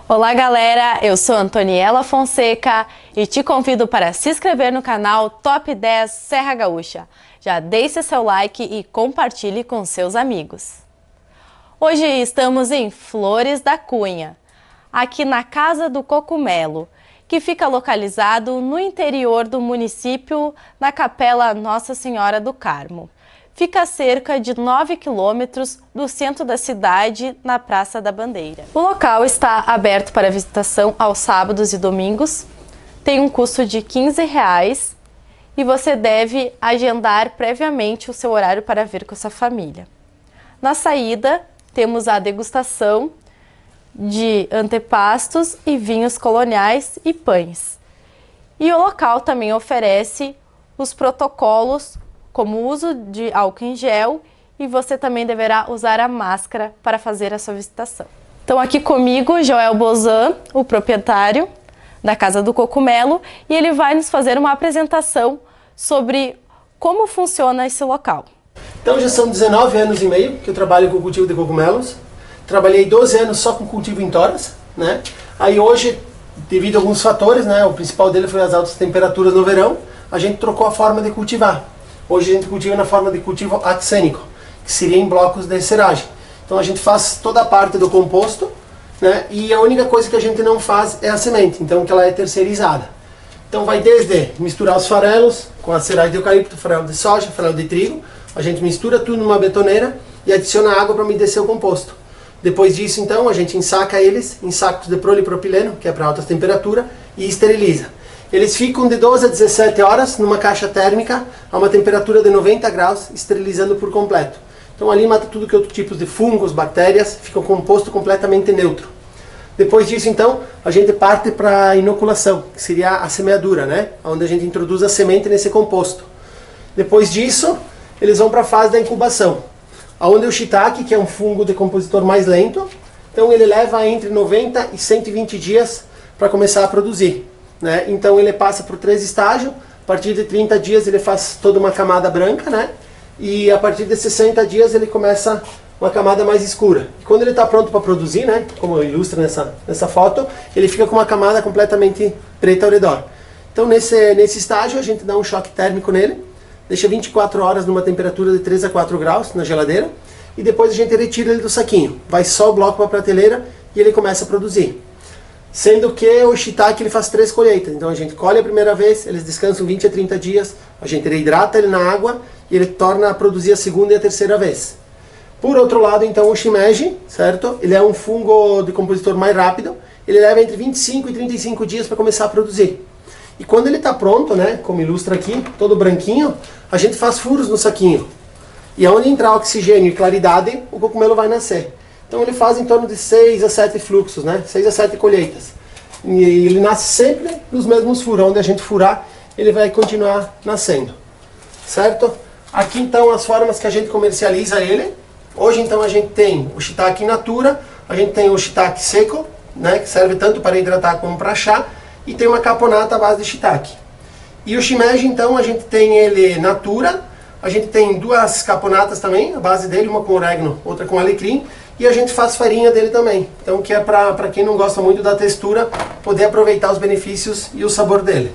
Olá galera, eu sou Antoniela Fonseca e te convido para se inscrever no canal Top 10 Serra Gaúcha. Já deixe seu like e compartilhe com seus amigos. Hoje estamos em Flores da Cunha, aqui na Casa do Cogumelo, que fica localizado no interior do município, na Capela Nossa Senhora do Carmo. Fica a cerca de 9 quilômetros do centro da cidade, na Praça da Bandeira. O local está aberto para visitação aos sábados e domingos, tem um custo de R$15 e você deve agendar previamente o seu horário para vir com sua família. Na saída, temos a degustação de antepastos e vinhos coloniais e pães. E o local também oferece os protocolos como o uso de álcool em gel, e você também deverá usar a máscara para fazer a sua visitação. Então aqui comigo, Joel Bozan, o proprietário da Casa do Cogumelo, e ele vai nos fazer uma apresentação sobre como funciona esse local. Então já são 19 anos e meio que eu trabalho com cultivo de cogumelos. Trabalhei 12 anos só com cultivo em toras, né? Aí hoje, devido a alguns fatores, né? O principal dele foi as altas temperaturas no verão, a gente trocou a forma de cultivar. Hoje a gente cultiva na forma de cultivo axênico, que seria em blocos de serragem. Então a gente faz toda a parte do composto, né? E a única coisa que a gente não faz é a semente, então que ela é terceirizada. Então vai desde misturar os farelos com a serragem de eucalipto, farelo de soja, farelo de trigo. A gente mistura tudo numa betoneira e adiciona água para umedecer o composto. Depois disso, então, a gente ensaca eles em sacos de polipropileno, que é para altas temperaturas, e esteriliza. Eles ficam de 12 a 17 horas numa caixa térmica a uma temperatura de 90 graus, esterilizando por completo. Então ali mata tudo que é outro tipo de fungos, bactérias, fica o composto completamente neutro. Depois disso, então, a gente parte para a inoculação, que seria a semeadura, né? Onde a gente introduz a semente nesse composto. Depois disso, eles vão para a fase da incubação, onde o shiitake, que é um fungo decompositor mais lento, então ele leva entre 90 e 120 dias para começar a produzir, né? Então ele passa por 3 estágios, a partir de 30 dias ele faz toda uma camada branca, né? E a partir de 60 dias ele começa uma camada mais escura. E quando ele está pronto para produzir, né? Como ilustra nessa foto, ele fica com uma camada completamente preta ao redor. Então nesse estágio a gente dá um choque térmico nele, deixa 24 horas numa temperatura de 3 a 4 graus na geladeira, e depois a gente retira ele do saquinho. Vai só o bloco para a prateleira e ele começa a produzir. Sendo que o shiitake ele faz 3 colheitas. Então a gente colhe a primeira vez, eles descansam 20 a 30 dias, a gente reidrata ele na água e ele torna a produzir a segunda e a terceira vez. Por outro lado, então, o shimeji, certo? Ele é um fungo decompositor mais rápido, ele leva entre 25 e 35 dias para começar a produzir. E quando ele está pronto, né, como ilustra aqui, todo branquinho, a gente faz furos no saquinho. E aonde entrar oxigênio e claridade, o cogumelo vai nascer. Então ele faz em torno de 6 a 7 fluxos, né, 6 a 7 colheitas. E ele nasce sempre nos mesmos furos, onde a gente furar, ele vai continuar nascendo. Certo? Aqui então as formas que a gente comercializa ele. Hoje então a gente tem o shiitake in natura, a gente tem o shiitake seco, né, que serve tanto para hidratar como para chá, e tem uma caponata à base de shiitake. E o shimeji, então, a gente tem ele natura, a gente tem 2 caponatas também, a base dele, uma com orégano, outra com alecrim, e a gente faz farinha dele também. Então, que é para quem não gosta muito da textura, poder aproveitar os benefícios e o sabor dele.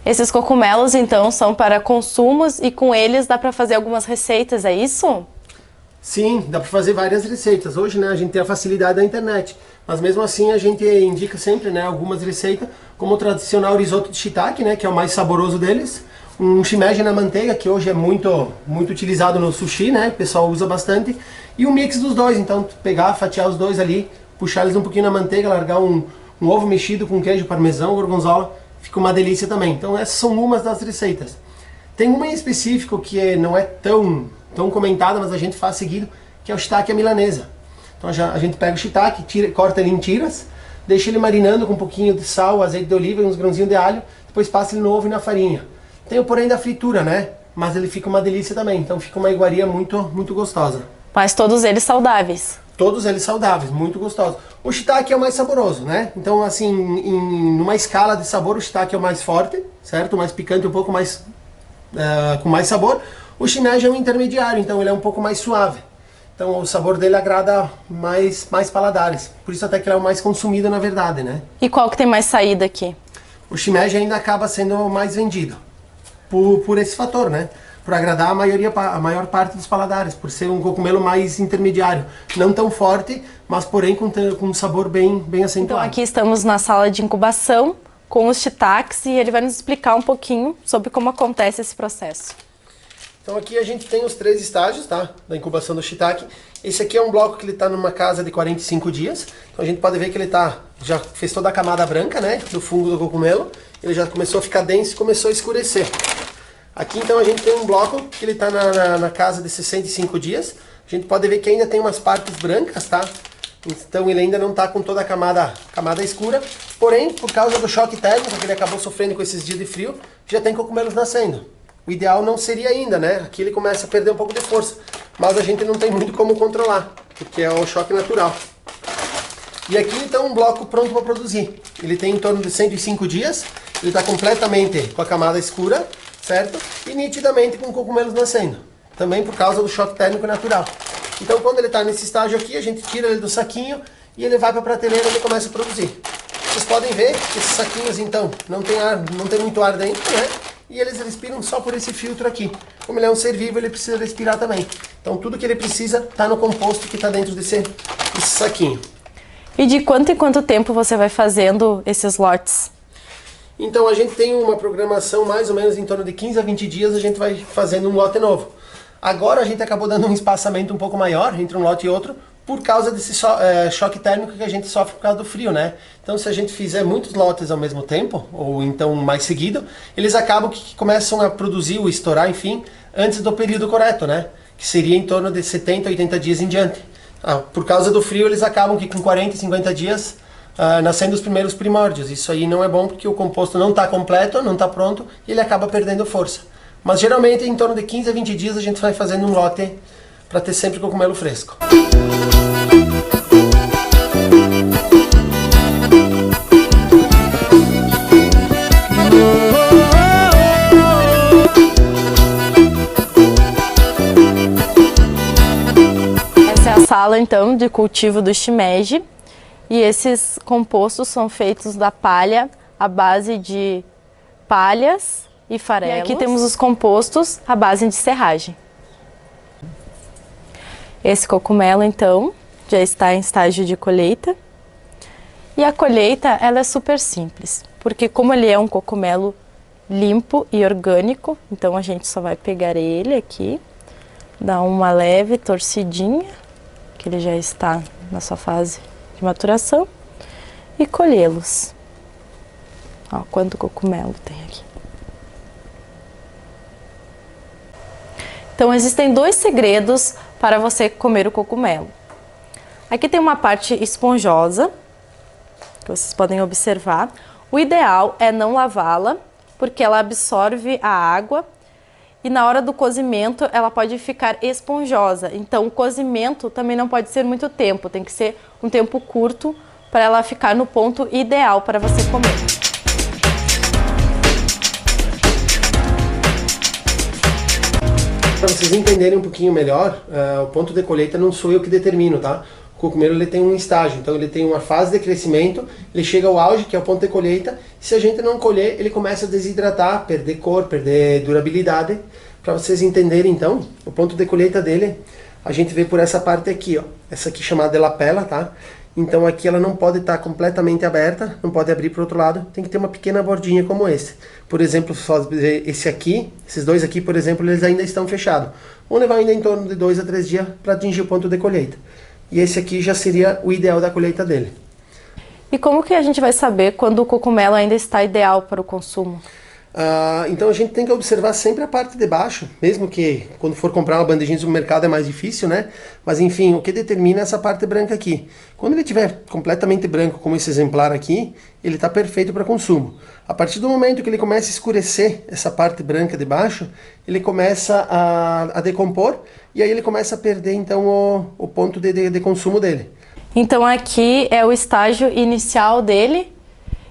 Esses cogumelos, então, são para consumos e com eles dá para fazer algumas receitas, é isso? Sim, dá para fazer várias receitas. Hoje, né, a gente tem a facilidade da internet. Mas mesmo assim a gente indica sempre, né, algumas receitas, como o tradicional risoto de shiitake, né, que é o mais saboroso deles. Um shimeji na manteiga, que hoje é muito utilizado no sushi, né, o pessoal usa bastante. E um mix dos dois, então pegar, fatiar os dois ali, puxar eles um pouquinho na manteiga, largar um ovo mexido com queijo parmesão, gorgonzola, fica uma delícia também. Então essas são umas das receitas. Tem uma em específico que não é tão comentada, mas a gente faz seguido, que é o shiitake à milanesa. Então a gente pega o shiitake, corta ele em tiras, deixa ele marinando com um pouquinho de sal, azeite de oliva e uns grãozinhos de alho, depois passa ele no ovo e na farinha. Tem o porém da fritura, né? Mas ele fica uma delícia também, então fica uma iguaria muito gostosa. Mas todos eles saudáveis? Todos eles saudáveis, muito gostosos. O shiitake é o mais saboroso, né? Então assim, numa escala de sabor, o shiitake é o mais forte, certo? O mais picante, um pouco mais, com mais sabor. O shimeji é um intermediário, então ele é um pouco mais suave. Então o sabor dele agrada mais paladares. Por isso até que ele é o mais consumido na verdade, né? E qual que tem mais saída aqui? O shimeji ainda acaba sendo mais vendido. Por esse fator, né? Por agradar a maior parte dos paladares, por ser um cogumelo mais intermediário. Não tão forte, mas porém com um sabor bem acentuado. Então aqui estamos na sala de incubação com os shiitakes e ele vai nos explicar um pouquinho sobre como acontece esse processo. Então aqui a gente tem os 3 estágios, tá? Da incubação do shiitake. Esse aqui é um bloco que ele está numa casa de 45 dias. Então a gente pode ver que ele já fez toda a camada branca, né? Do fungo do cogumelo. Ele já começou a ficar denso e começou a escurecer. Aqui então a gente tem um bloco que ele está na casa de 65 dias. A gente pode ver que ainda tem umas partes brancas, tá? Então ele ainda não está com toda a camada escura. Porém, por causa do choque térmico que ele acabou sofrendo com esses dias de frio, já tem cogumelos nascendo. O ideal não seria ainda, né? Aqui ele começa a perder um pouco de força. Mas a gente não tem muito como controlar, porque é o choque natural. E aqui então um bloco pronto para produzir. Ele tem em torno de 105 dias. Ele está completamente com a camada escura, certo? E nitidamente com cogumelos nascendo. Também por causa do choque térmico natural. Então quando ele está nesse estágio aqui, a gente tira ele do saquinho e ele vai para a prateleira e ele começa a produzir. Vocês podem ver que esses saquinhos então não tem muito ar dentro, né? E eles respiram só por esse filtro aqui. Como ele é um ser vivo, ele precisa respirar também. Então tudo que ele precisa está no composto que está dentro desse saquinho. E de quanto em quanto tempo você vai fazendo esses lotes? Então a gente tem uma programação mais ou menos em torno de 15 a 20 dias, a gente vai fazendo um lote novo. Agora a gente acabou dando um espaçamento um pouco maior entre um lote e outro, por causa desse choque térmico que a gente sofre por causa do frio, né? Então se a gente fizer muitos lotes ao mesmo tempo, ou então mais seguido, eles acabam que começam a produzir ou estourar, enfim, antes do período correto, né? Que seria em torno de 70, 80 dias em diante. Por causa do frio, eles acabam que com 40, 50 dias nascendo os primeiros primórdios. Isso aí não é bom porque o composto não está completo, não está pronto, e ele acaba perdendo força. Mas geralmente em torno de 15 a 20 dias a gente vai fazendo um lote para ter sempre cogumelo fresco. Essa é a sala então de cultivo do shimeji e esses compostos são feitos da palha à base de palhas e farelos. E aqui temos os compostos à base de serragem. Esse cogumelo então já está em estágio de colheita. E a colheita ela é super simples, porque como ele é um cogumelo limpo e orgânico, então a gente só vai pegar ele aqui, dar uma leve torcidinha, que ele já está na sua fase de maturação, e colhê-los. Ó, quanto cogumelo tem aqui. Então existem 2 segredos para você comer o cogumelo. Aqui tem uma parte esponjosa, que vocês podem observar. O ideal é não lavá-la, porque ela absorve a água e na hora do cozimento ela pode ficar esponjosa. Então o cozimento também não pode ser muito tempo, tem que ser um tempo curto para ela ficar no ponto ideal para você comer. Para vocês entenderem um pouquinho melhor, o ponto de colheita não sou eu que determino, tá? O cogumelo ele tem um estágio, então ele tem uma fase de crescimento, ele chega ao auge, que é o ponto de colheita, e se a gente não colher, ele começa a desidratar, perder cor, perder durabilidade. Para vocês entenderem então, o ponto de colheita dele, a gente vê por essa parte aqui, ó, essa aqui chamada de lapela, tá? Então aqui ela não pode estar completamente aberta, não pode abrir para o outro lado, tem que ter uma pequena bordinha como esse. Por exemplo, só esse aqui, esses 2 aqui, por exemplo, eles ainda estão fechados. Vão levar ainda em torno de 2 a 3 dias para atingir o ponto de colheita. E esse aqui já seria o ideal da colheita dele. E como que a gente vai saber quando o cogumelo ainda está ideal para o consumo? Então a gente tem que observar sempre a parte de baixo, mesmo que quando for comprar uma bandejinha no mercado é mais difícil, né? Mas enfim, o que determina é essa parte branca aqui. Quando ele estiver completamente branco, como esse exemplar aqui, ele está perfeito para consumo. A partir do momento que ele começa a escurecer essa parte branca de baixo, ele começa a decompor e aí ele começa a perder então o ponto de consumo dele. Então aqui é o estágio inicial dele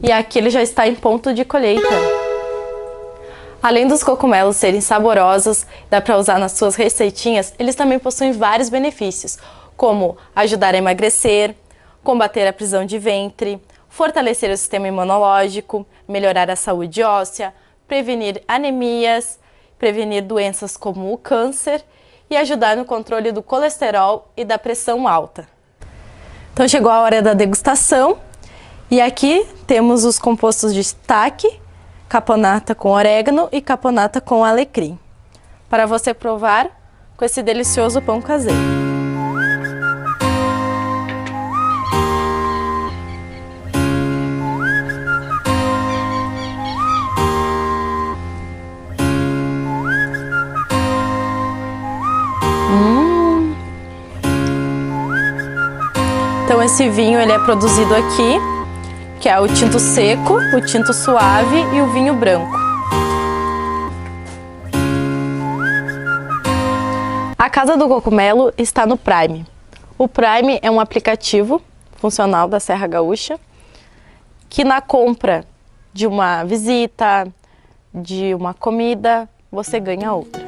e aqui ele já está em ponto de colheita. Além dos cogumelos serem saborosos, dá para usar nas suas receitinhas, eles também possuem vários benefícios, como ajudar a emagrecer, combater a prisão de ventre, fortalecer o sistema imunológico, melhorar a saúde óssea, prevenir anemias, prevenir doenças como o câncer e ajudar no controle do colesterol e da pressão alta. Então chegou a hora da degustação e aqui temos os compostos de shiitake, caponata com orégano e caponata com alecrim, para você provar com esse delicioso pão caseiro. Então esse vinho ele é produzido aqui, que é o tinto seco, o tinto suave e o vinho branco. A Casa do Cogumelo está no Prime. O Prime é um aplicativo funcional da Serra Gaúcha, que na compra de uma visita, de uma comida, você ganha outra.